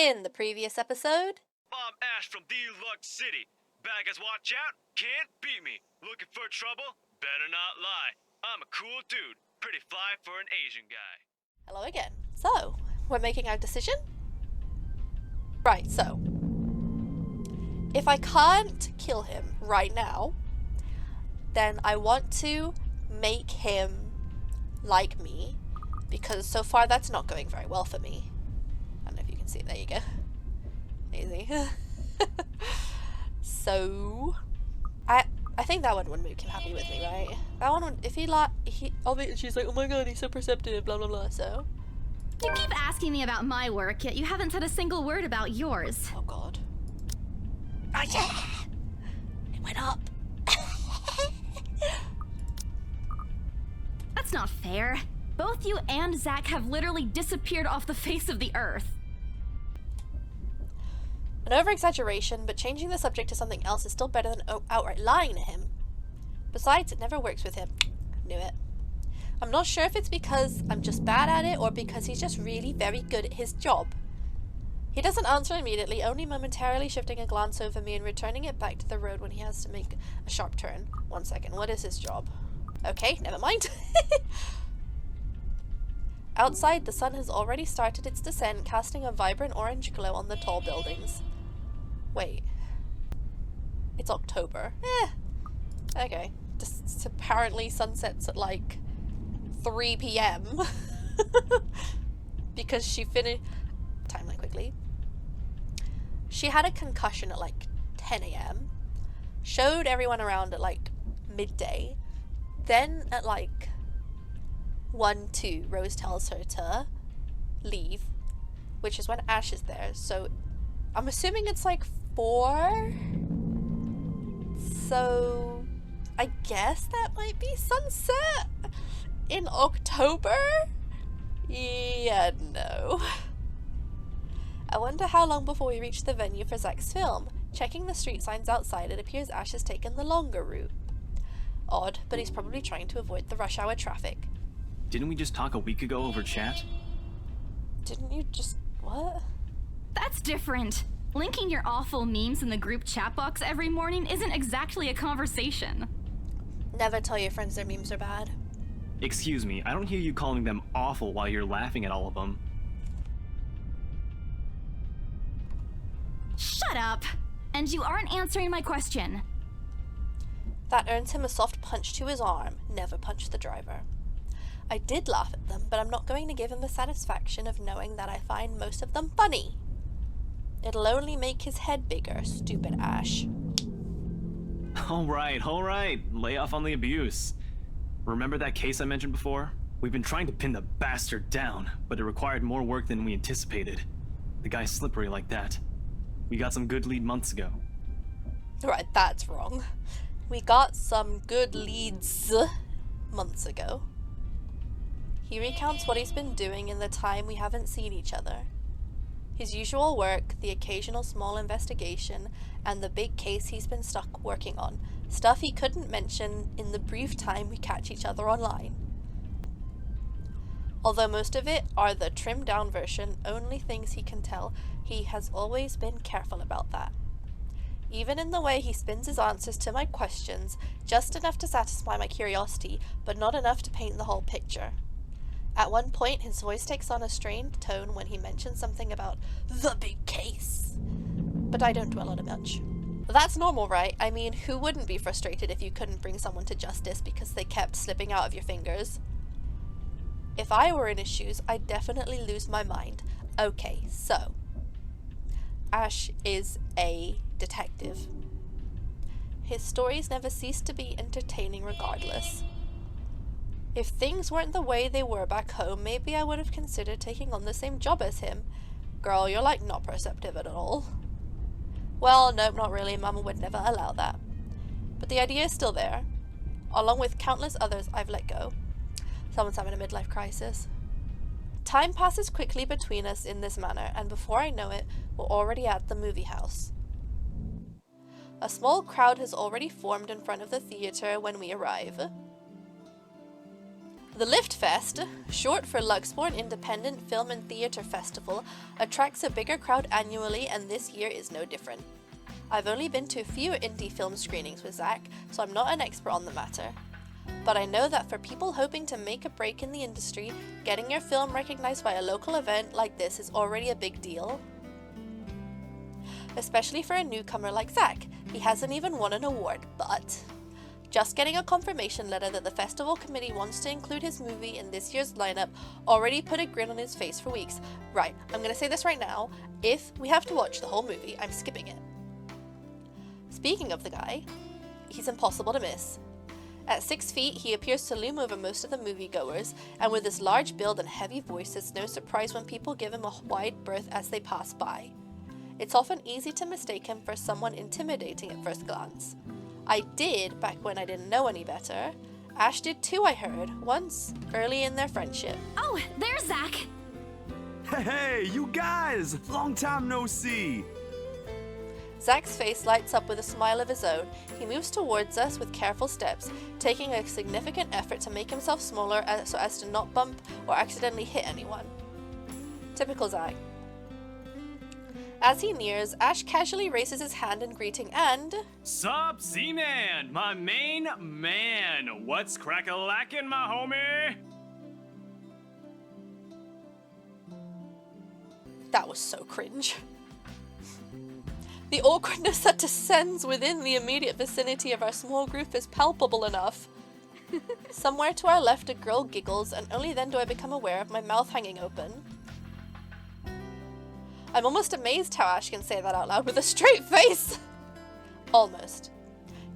In the previous episode... I'm Ash from Deluxe City. Baggers watch out, can't beat me. Looking for trouble? Better not lie. I'm a cool dude, pretty fly for an Asian guy. Hello again. So, we're making our decision? Right, so... if I can't kill him right now, then I want to make him like me, because so far that's not going very well for me. I don't know if you can see it. There you go. Easy. So, I think that one would make him happy with me, right? That one would, if he she's like, oh my god, he's so perceptive, blah blah blah, so. You keep asking me about my work, yet you haven't said a single word about yours. Oh god. Oh yeah! It went up. That's not fair. Both you and Zach have literally disappeared off the face of the earth. An over-exaggeration, but changing the subject to something else is still better than outright lying to him. Besides, it never works with him. Knew it. I'm not sure if it's because I'm just bad at it or because he's just really very good at his job. He doesn't answer immediately, only momentarily shifting a glance over me and returning it back to the road when he has to make a sharp turn. 1 second, what is his job? Okay, never mind. Outside, the sun has already started its descent, casting a vibrant orange glow on the tall buildings. Wait. It's October. Okay. Just apparently sunsets at like 3 p.m. because she finished... Timeline quickly. She had a concussion at like 10 a.m. Showed everyone around at like midday. Then at like 1-2, Rose tells her to leave, which is when Ash is there. So I'm assuming it's like 4. So I guess that might be sunset in October? Yeah, no. I wonder how long before we reach the venue for Zach's film. Checking the street signs outside, it appears Ash has taken the longer route. Odd, but he's probably trying to avoid the rush hour traffic. Didn't we just talk a week ago over chat? Didn't you just... what? That's different. Linking your awful memes in the group chat box every morning isn't exactly a conversation. Never tell your friends their memes are bad. Excuse me, I don't hear you calling them awful while you're laughing at all of them. Shut up! And you aren't answering my question. That earns him a soft punch to his arm. Never punch the driver. I did laugh at them, but I'm not going to give him the satisfaction of knowing that I find most of them funny. It'll only make his head bigger, stupid Ash. Alright, lay off on the abuse. Remember that case I mentioned before? We've been trying to pin the bastard down, but it required more work than we anticipated. The guy's slippery like that. We got some good lead months ago. Right, that's wrong. We got some good leads months ago. He recounts what he's been doing in the time we haven't seen each other. His usual work, the occasional small investigation, and the big case he's been stuck working on. Stuff he couldn't mention in the brief time we catch each other online. Although most of it are the trimmed down version, only things he can tell, he has always been careful about that. Even in the way he spins his answers to my questions, just enough to satisfy my curiosity, but not enough to paint the whole picture. At one point, his voice takes on a strained tone when he mentions something about the big case. But I don't dwell on it much. That's normal, right? I mean, who wouldn't be frustrated if you couldn't bring someone to justice because they kept slipping out of your fingers? If I were in his shoes, I'd definitely lose my mind. Okay, so... Ash is a detective. His stories never cease to be entertaining regardless. If things weren't the way they were back home, maybe I would have considered taking on the same job as him. Girl, you're like not perceptive at all. Well, nope, not really. Mama would never allow that. But the idea is still there, along with countless others I've let go. Someone's having a midlife crisis. Time passes quickly between us in this manner, and before I know it, we're already at the movie house. A small crowd has already formed in front of the theater when we arrive. The Lift Fest, short for Luxembourg Independent Film and Theatre Festival, attracts a bigger crowd annually, and this year is no different. I've only been to a few indie film screenings with Zach, so I'm not an expert on the matter. But I know that for people hoping to make a break in the industry, getting your film recognized by a local event like this is already a big deal. Especially for a newcomer like Zach. He hasn't even won an award, but just getting a confirmation letter that the festival committee wants to include his movie in this year's lineup already put a grin on his face for weeks. Right, I'm gonna say this right now. If we have to watch the whole movie, I'm skipping it. Speaking of the guy, he's impossible to miss. At 6 feet, he appears to loom over most of the moviegoers, and with his large build and heavy voice, it's no surprise when people give him a wide berth as they pass by. It's often easy to mistake him for someone intimidating at first glance. I did back when I didn't know any better. Ash did too, I heard, once, early in their friendship. Oh, there's Zach! Hey, you guys! Long time no see! Zach's face lights up with a smile of his own. He moves towards us with careful steps, taking a significant effort to make himself smaller so as to not bump or accidentally hit anyone. Typical Zach. As he nears, Ash casually raises his hand in greeting and... Sup, Z-Man, my main man. What's crack-a-lackin', my homie? That was so cringe. The awkwardness that descends within the immediate vicinity of our small group is palpable enough. Somewhere to our left, a girl giggles, and only then do I become aware of my mouth hanging open. I'm almost amazed how Ash can say that out loud with a straight face! Almost.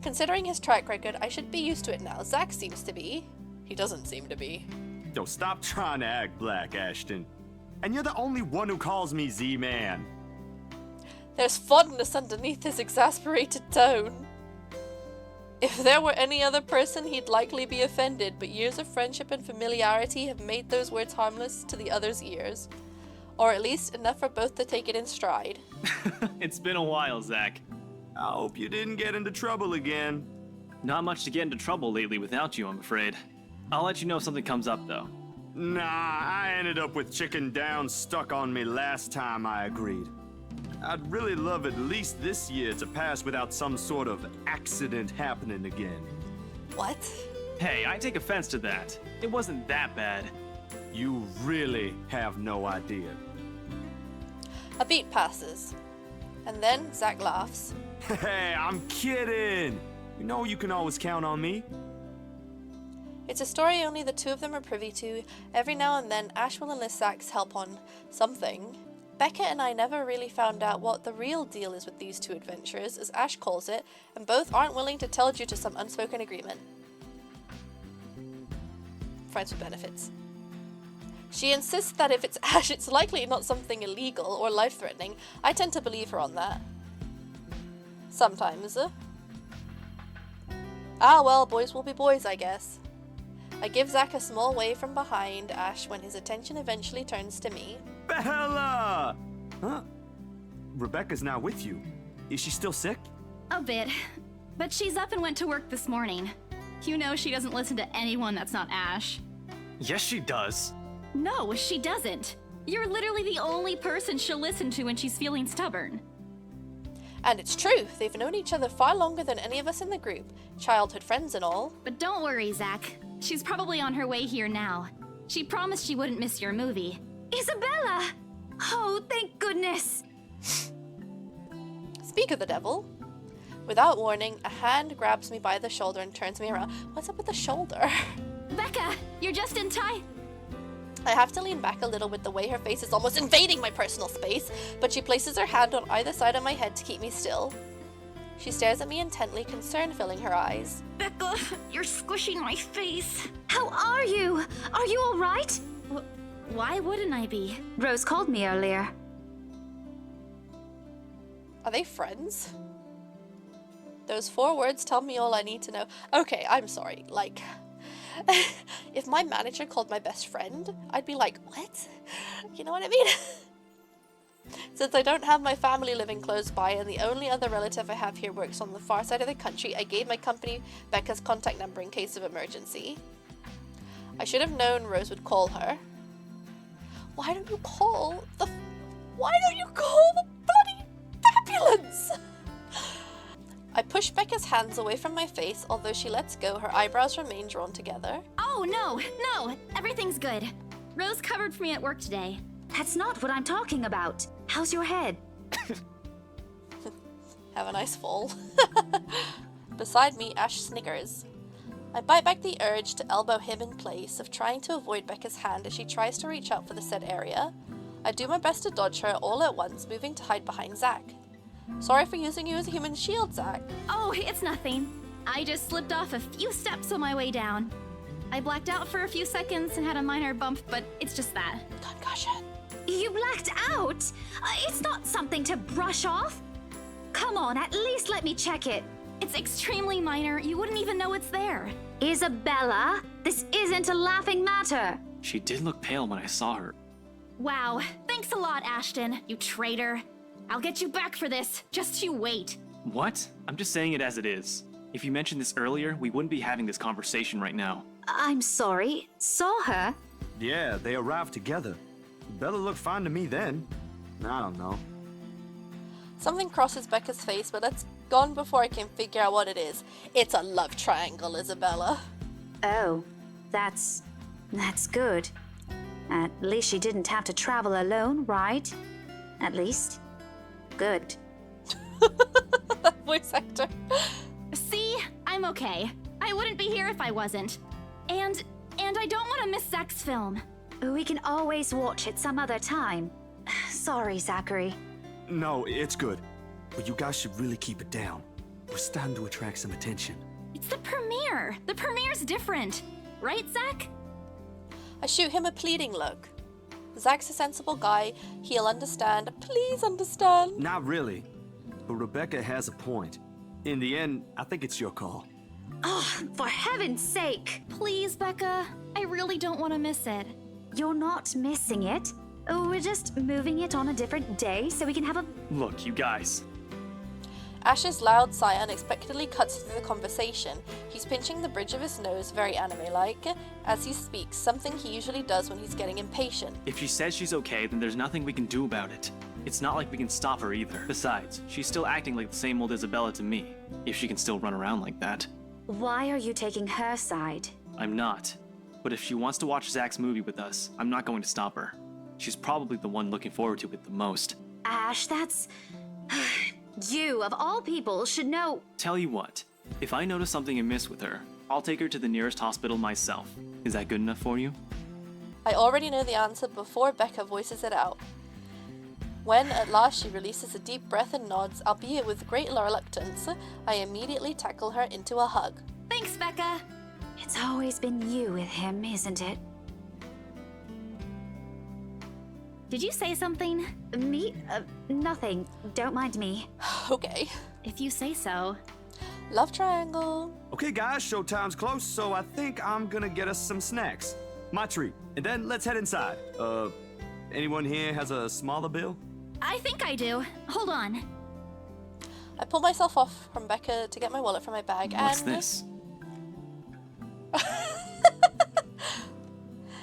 Considering his track record, I should be used to it now. Zach seems to be. He doesn't seem to be. Yo, stop trying to act black, Ashton. And you're the only one who calls me Z-Man. There's fondness underneath his exasperated tone. If there were any other person, he'd likely be offended, but years of friendship and familiarity have made those words harmless to the other's ears. Or at least enough for both to take it in stride. It's been a while, Zach. I hope you didn't get into trouble again. Not much to get into trouble lately without you, I'm afraid. I'll let you know if something comes up, though. Nah, I ended up with chicken down stuck on me last time I agreed. I'd really love at least this year to pass without some sort of accident happening again. What? Hey, I take offense to that. It wasn't that bad. You really have no idea. A beat passes. And then Zach laughs. Hey, I'm kidding! You know you can always count on me. It's a story only the two of them are privy to. Every now and then, Ash will enlist Zach's help on something. Becca and I never really found out what the real deal is with these two adventurers, as Ash calls it, and both aren't willing to tell due to some unspoken agreement. Friends with benefits. She insists that if it's Ash, it's likely not something illegal or life-threatening. I tend to believe her on that. Sometimes. Ah well, boys will be boys, I guess. I give Zach a small wave from behind Ash when his attention eventually turns to me. Bella! Huh? Rebecca's not with you. Is she still sick? A bit. But she's up and went to work this morning. You know she doesn't listen to anyone that's not Ash. Yes, she does. No, she doesn't. You're literally the only person she'll listen to when she's feeling stubborn. And it's true, they've known each other far longer than any of us in the group. Childhood friends and all. But don't worry, Zach. She's probably on her way here now. She promised she wouldn't miss your movie. Isabella! Oh, thank goodness! Speak of the devil. Without warning, a hand grabs me by the shoulder and turns me around. What's up with the shoulder? Becca, you're just in time. I have to lean back a little with the way her face is almost invading my personal space, but she places her hand on either side of my head to keep me still. She stares at me intently, concern filling her eyes. Becca, you're squishing my face. How are you? Are you all right? Why wouldn't I be? Rose called me earlier. Are they friends? Those 4 words tell me all I need to know. Okay, I'm sorry. Like, if my manager called my best friend, I'd be like, what? You know what I mean? Since I don't have my family living close by and the only other relative I have here works on the far side of the country, I gave my company Becca's contact number in case of emergency. I should have known Rose would call her. Why don't you call the bloody ambulance? I push Becca's hands away from my face, although she lets go, her eyebrows remain drawn together. Oh, no, everything's good. Rose covered for me at work today. That's not what I'm talking about. How's your head? Have a nice fall. Beside me, Ash sniggers. I bite back the urge to elbow him in place, of trying to avoid Becca's hand as she tries to reach out for the said area. I do my best to dodge her all at once, moving to hide behind Zach. Sorry for using you as a human shield, Zach. Oh, it's nothing. I just slipped off a few steps on my way down. I blacked out for a few seconds and had a minor bump, but it's just that. Concussion. You blacked out? It's not something to brush off. Come on, at least let me check it. It's extremely minor. You wouldn't even know it's there. Isabella, this isn't a laughing matter. She did look pale when I saw her. Wow. Thanks a lot, Ashton, you traitor. I'll get you back for this. Just you wait. What? I'm just saying it as it is. If you mentioned this earlier, we wouldn't be having this conversation right now. I'm sorry. Saw her? Yeah, they arrived together. Bella looked fine to me then. I don't know. Something crosses Becca's face, but that's gone before I can figure out what it is. It's a love triangle, Isabella. Oh, that's good. At least she didn't have to travel alone, right? At least. Good. That voice actor. See? I'm okay. I wouldn't be here if I wasn't. And I don't want to miss Zach's film. We can always watch it some other time. Sorry, Zachary. No, it's good. But you guys should really keep it down. We're starting to attract some attention. It's the premiere. The premiere's different. Right, Zach? I shoot him a pleading look. Zach's a sensible guy. He'll understand. Please understand. Not really. But Rebecca has a point. In the end, I think it's your call. Oh, for heaven's sake! Please, Becca. I really don't want to miss it. You're not missing it. We're just moving it on a different day so we can have a... Look, you guys. Ash's loud sigh unexpectedly cuts through the conversation. He's pinching the bridge of his nose, very anime-like, as he speaks, something he usually does when he's getting impatient. If she says she's okay, then there's nothing we can do about it. It's not like we can stop her either. Besides, she's still acting like the same old Isabella to me, if she can still run around like that. Why are you taking her side? I'm not. But if she wants to watch Zach's movie with us, I'm not going to stop her. She's probably the one looking forward to it the most. Ash, that's... You, of all people, should know... Tell you what, if I notice something amiss with her, I'll take her to the nearest hospital myself. Is that good enough for you? I already know the answer before Becca voices it out. When, at last, she releases a deep breath and nods, albeit with great reluctance, I immediately tackle her into a hug. Thanks, Becca. It's always been you with him, isn't it? Did you say something? Me? Nothing. Don't mind me. Okay. If you say so. Love triangle. Okay, guys, showtime's close, so I think I'm gonna get us some snacks. My treat. And then let's head inside. Anyone here has a smaller bill? I think I do. Hold on. I pull myself off from Becca to get my wallet from my bag. What's and this?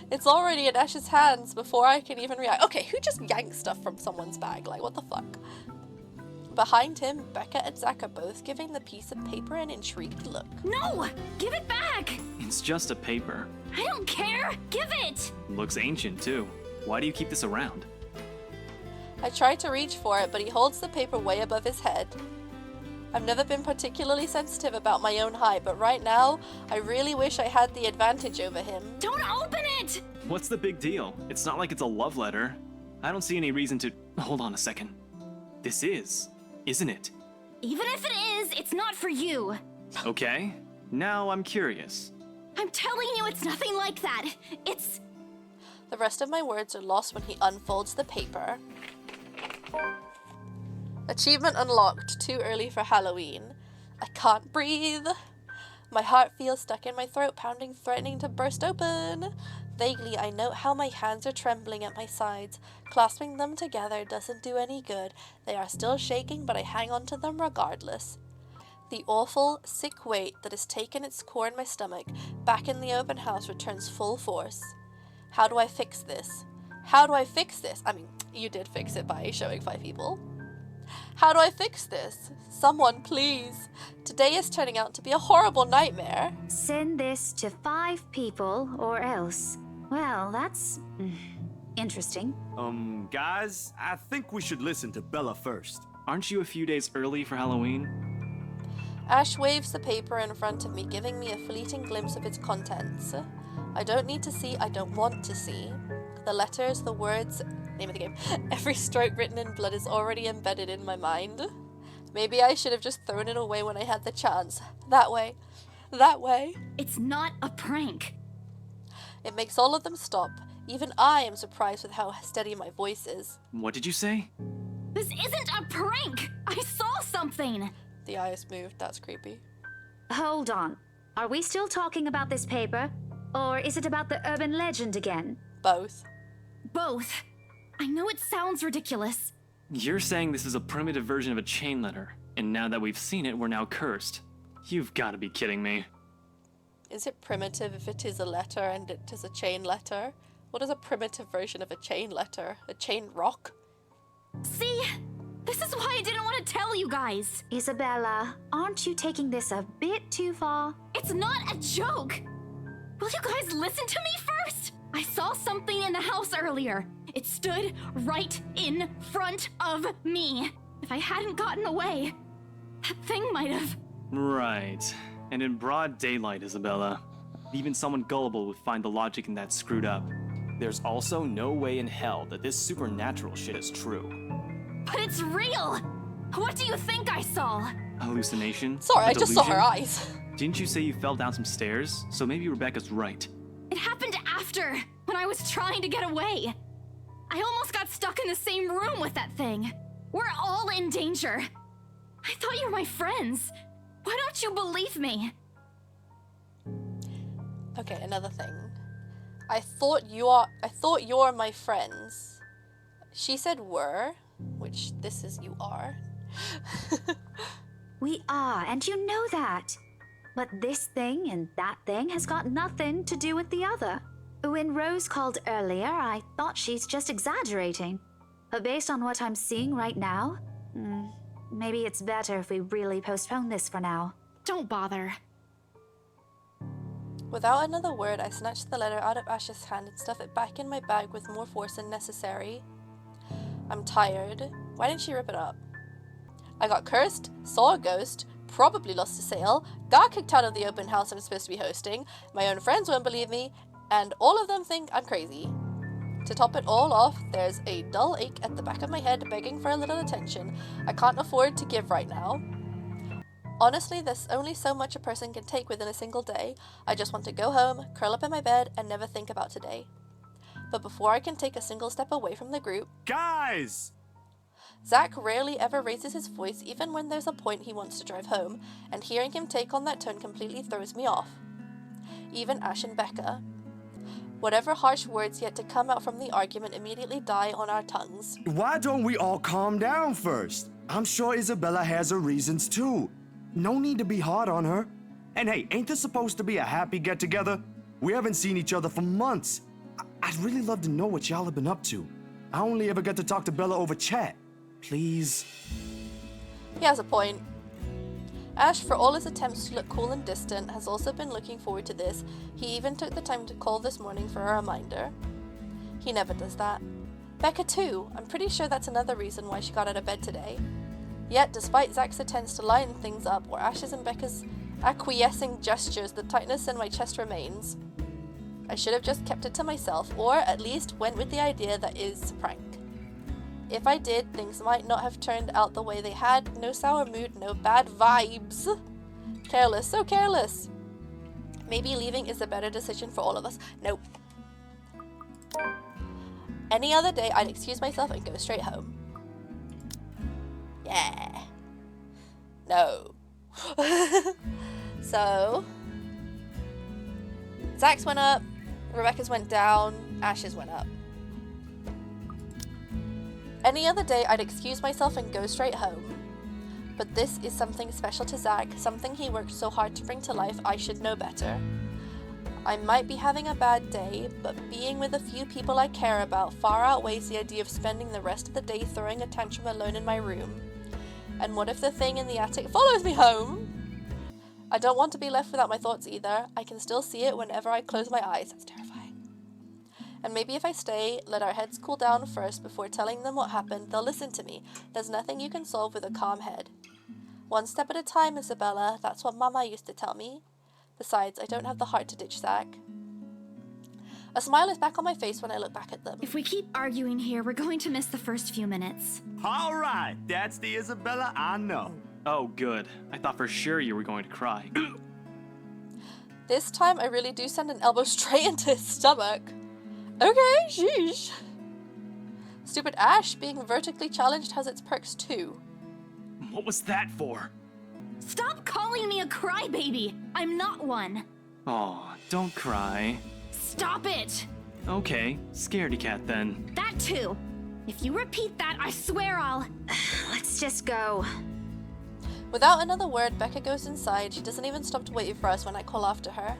It's already in Ash's hands before I can even react. Okay, who just yanked stuff from someone's bag? Like, what the fuck? Behind him, Becca and Zach are both giving the piece of paper an intrigued look. No! Give it back! It's just a paper. I don't care! Give it! Looks ancient, too. Why do you keep this around? I try to reach for it, but he holds the paper way above his head. I've never been particularly sensitive about my own height, but right now, I really wish I had the advantage over him. Don't open it! What's the big deal? It's not like it's a love letter. I don't see any reason to... Hold on a second. This is, isn't it? Even if it is, it's not for you. Okay. Now I'm curious. I'm telling you, it's nothing like that. It's... The rest of my words are lost when he unfolds the paper. Achievement unlocked. Too early for Halloween. I can't breathe. My heart feels stuck in my throat, pounding, threatening to burst open. Vaguely, I note how my hands are trembling at my sides. Clasping them together doesn't do any good. They are still shaking, but I hang on to them regardless. The awful, sick weight that has taken its core in my stomach back in the open house returns full force. How do I fix this? How do I fix this? I mean, you did fix it by showing 5 people. How do I fix this? Someone, please. Today is turning out to be a horrible nightmare. Send this to 5 people or else. Well, that's interesting. Guys, I think we should listen to Bella first. Aren't you a few days early for Halloween? Ash waves the paper in front of me, giving me a fleeting glimpse of its contents. I don't need to see, I don't want to see. The letters, the words, name of the game. Every stroke written in blood is already embedded in my mind. Maybe I should have just thrown it away when I had the chance. That way. That way. It's not a prank. It makes all of them stop. Even I am surprised with how steady my voice is. What did you say? This isn't a prank! I saw something! The eyes moved. That's creepy. Hold on. Are we still talking about this paper? Or is it about the urban legend again? Both. Both. I know it sounds ridiculous. You're saying this is a primitive version of a chain letter, and now that we've seen it, we're now cursed. You've got to be kidding me. Is it primitive if it is a letter and it is a chain letter? What is a primitive version of a chain letter? A chain rock? See? This is why I didn't want to tell you guys. Isabella, aren't you taking this a bit too far? It's not a joke. Will you guys listen to me first? I saw something in the house earlier. It stood right in front of me. If I hadn't gotten away, that thing might have... Right. And in broad daylight, Isabella. Even someone gullible would find the logic in that screwed up. There's also no way in hell that this supernatural shit is true. But it's real! What do you think I saw? Hallucination? Sorry, A I just saw delusion? her eyes. Didn't you say you fell down some stairs? So maybe Rebecca's right. It happened after, when I was trying to get away. I almost got stuck in the same room with that thing. We're all in danger. I thought you were my friends. Why don't you believe me? Okay, another thing. I thought you're my friends. She said were, which this is you are. We are, and you know that. But this thing and that thing has got nothing to do with the other. When Rose called earlier, I thought she's just exaggerating. But based on what I'm seeing right now, maybe it's better if we really postpone this for now. Don't bother. Without another word, I snatched the letter out of Ash's hand and stuffed it back in my bag with more force than necessary. I'm tired. Why didn't she rip it up? I got cursed, saw a ghost, probably lost a sale, got kicked out of the open house I'm supposed to be hosting, my own friends won't believe me, and all of them think I'm crazy. To top it all off, there's a dull ache at the back of my head begging for a little attention I can't afford to give right now. Honestly, there's only so much a person can take within a single day. I just want to go home, curl up in my bed, and never think about today. But before I can take a single step away from the group... Guys! Zach rarely ever raises his voice even when there's a point he wants to drive home, and hearing him take on that tone completely throws me off. Even Ash and Becca. Whatever harsh words yet to come out from the argument immediately die on our tongues. Why don't we all calm down first? I'm sure Isabella has her reasons too. No need to be hard on her. And hey, ain't this supposed to be a happy get-together? We haven't seen each other for months. I'd really love to know what y'all have been up to. I only ever get to talk to Bella over chat. Please. He has a point. Ash, for all his attempts to look cool and distant, has also been looking forward to this. He even took the time to call this morning for a reminder. He never does that. Becca too. I'm pretty sure that's another reason why she got out of bed today. Yet, despite Zach's attempts to lighten things up, or Ash's and Becca's acquiescing gestures, the tightness in my chest remains. I should have just kept it to myself, or at least went with the idea that is a prank. If I did, things might not have turned out the way they had. No sour mood, no bad vibes. Careless, so careless. Maybe leaving is a better decision for all of us. Nope. Any other day, I'd excuse myself and go straight home. Yeah. No. So, Zach's went up, Rebecca's went down, Ash's went up. Any other day, I'd excuse myself and go straight home. But this is something special to Zach, something he worked so hard to bring to life. I should know better. I might be having a bad day, but being with a few people I care about far outweighs the idea of spending the rest of the day throwing a tantrum alone in my room. And what if the thing in the attic follows me home? I don't want to be left without my thoughts either. I can still see it whenever I close my eyes. That's terrifying. And maybe if I stay, let our heads cool down first before telling them what happened, they'll listen to me. There's nothing you can solve with a calm head. One step at a time, Isabella. That's what Mama used to tell me. Besides, I don't have the heart to ditch Zach. A smile is back on my face when I look back at them. If we keep arguing here, we're going to miss the first few minutes. All right, that's the Isabella I know. Oh, good. I thought for sure you were going to cry. This time I really do send an elbow straight into his stomach. Okay, sheesh. Stupid Ash, being vertically challenged has its perks too. What was that for? Stop calling me a crybaby! I'm not one! Aw, don't cry. Stop it! Okay, scaredy cat then. That too! If you repeat that, I swear I'll... Let's just go. Without another word, Becca goes inside. She doesn't even stop to wait for us when I call after her.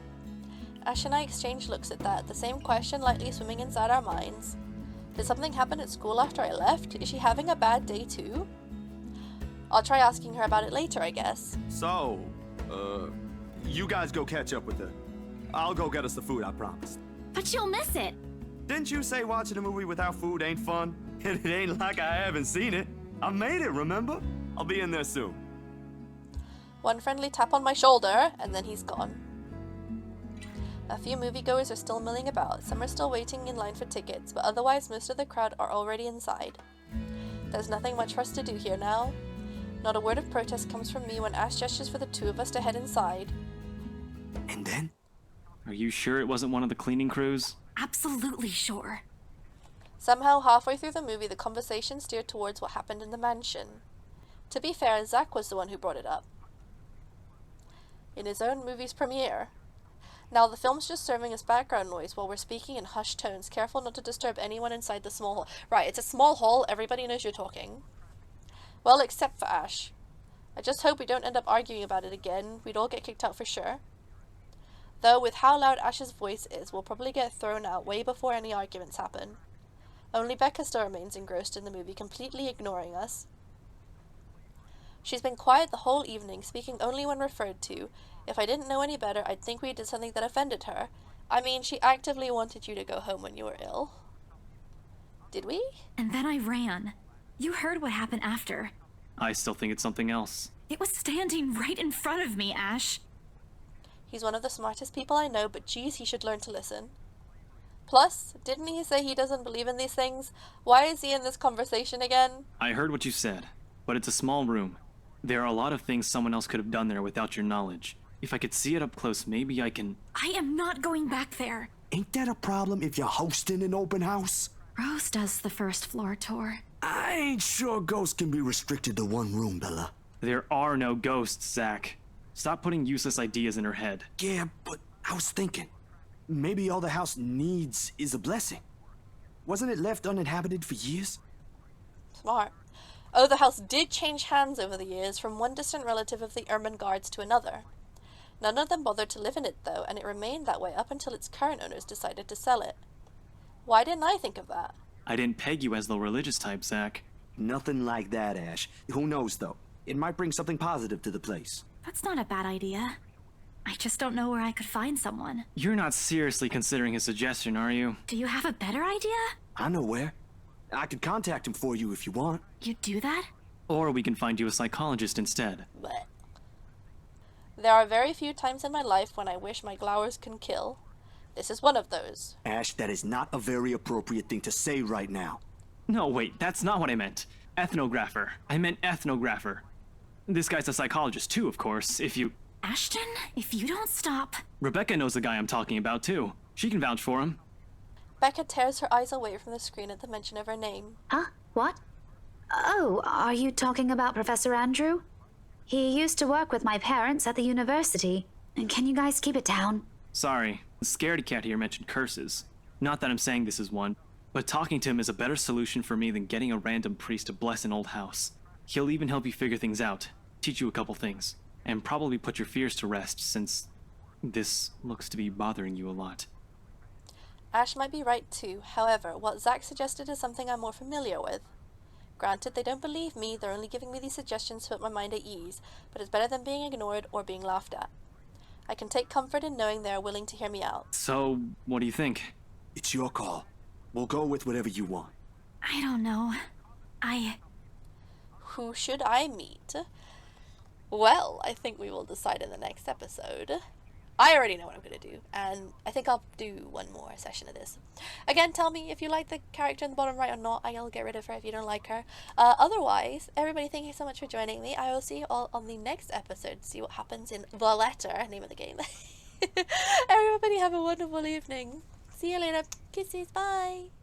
Ash and I exchange looks at that, the same question lightly swimming inside our minds. Did something happen at school after I left? Is she having a bad day too? I'll try asking her about it later, I guess. So, you guys go catch up with her. I'll go get us the food, I promise. But you'll miss it! Didn't you say watching a movie without food ain't fun? And it ain't like I haven't seen it. I made it, remember? I'll be in there soon. One friendly tap on my shoulder, and then he's gone. A few moviegoers are still milling about. Some are still waiting in line for tickets, but otherwise most of the crowd are already inside. There's nothing much for us to do here now. Not a word of protest comes from me when Ash gestures for the two of us to head inside. And then? Are you sure it wasn't one of the cleaning crews? Absolutely sure. Somehow, halfway through the movie, the conversation steered towards what happened in the mansion. To be fair, Zach was the one who brought it up. In his own movie's premiere. Now, the film's just serving as background noise while we're speaking in hushed tones, careful not to disturb anyone inside the small hall. Right, it's a small hall, everybody knows you're talking. Well, except for Ash. I just hope we don't end up arguing about it again. We'd all get kicked out for sure. Though, with how loud Ash's voice is, we'll probably get thrown out way before any arguments happen. Only Becca still remains engrossed in the movie, completely ignoring us. She's been quiet the whole evening, speaking only when referred to. If I didn't know any better, I'd think we did something that offended her. I mean, she actively wanted you to go home when you were ill. Did we? And then I ran. You heard what happened after. I still think it's something else. It was standing right in front of me, Ash. He's one of the smartest people I know, but geez, he should learn to listen. Plus, didn't he say he doesn't believe in these things? Why is he in this conversation again? I heard what you said, but it's a small room. There are a lot of things someone else could have done there without your knowledge. If I could see it up close, maybe I can... I am not going back there. Ain't that a problem if you're hosting an open house? Rose does the first floor tour. I ain't sure ghosts can be restricted to one room, Bella. There are no ghosts, Zach. Stop putting useless ideas in her head. Yeah, but I was thinking, maybe all the house needs is a blessing. Wasn't it left uninhabited for years? Smart. Oh, the house did change hands over the years from one distant relative of the Ermengardes to another. None of them bothered to live in it, though, and it remained that way up until its current owners decided to sell it. Why didn't I think of that? I didn't peg you as the religious type, Zach. Nothing like that, Ash. Who knows, though? It might bring something positive to the place. That's not a bad idea. I just don't know where I could find someone. You're not seriously considering his suggestion, are you? Do you have a better idea? I know where. I could contact him for you if you want. You'd do that? Or we can find you a psychologist instead. But there are very few times in my life when I wish my glowers can kill. This is one of those. Ash, that is not a very appropriate thing to say right now. No, wait, that's not what I meant. Ethnographer. I meant ethnographer. This guy's a psychologist too, of course, if you... Ashton, if you don't stop... Rebecca knows the guy I'm talking about too. She can vouch for him. Becca tears her eyes away from the screen at the mention of her name. Huh? What? Oh, are you talking about Professor Andrew? He used to work with my parents at the university. And can you guys keep it down? Sorry, the scaredy cat here mentioned curses. Not that I'm saying this is one, but talking to him is a better solution for me than getting a random priest to bless an old house. He'll even help you figure things out. teach you a couple things, and probably put your fears to rest since this looks to be bothering you a lot. Ash might be right too. However, what Zach suggested is something I'm more familiar with. Granted, they don't believe me, they're only giving me these suggestions to put my mind at ease, but it's better than being ignored or being laughed at. I can take comfort in knowing they are willing to hear me out. So, what do you think? It's your call. We'll go with whatever you want. I don't know. Who should I meet? Well, I think we will decide in the next episode. I already know what I'm going to do, and I think I'll do one more session of this. Again, tell me if you like the character in the bottom right or not. I'll get rid of her if you don't like her. Otherwise, everybody, thank you so much for joining me. I will see you all on the next episode to see what happens in The Letter, name of the game. Everybody have a wonderful evening. See you later. Kisses. Bye.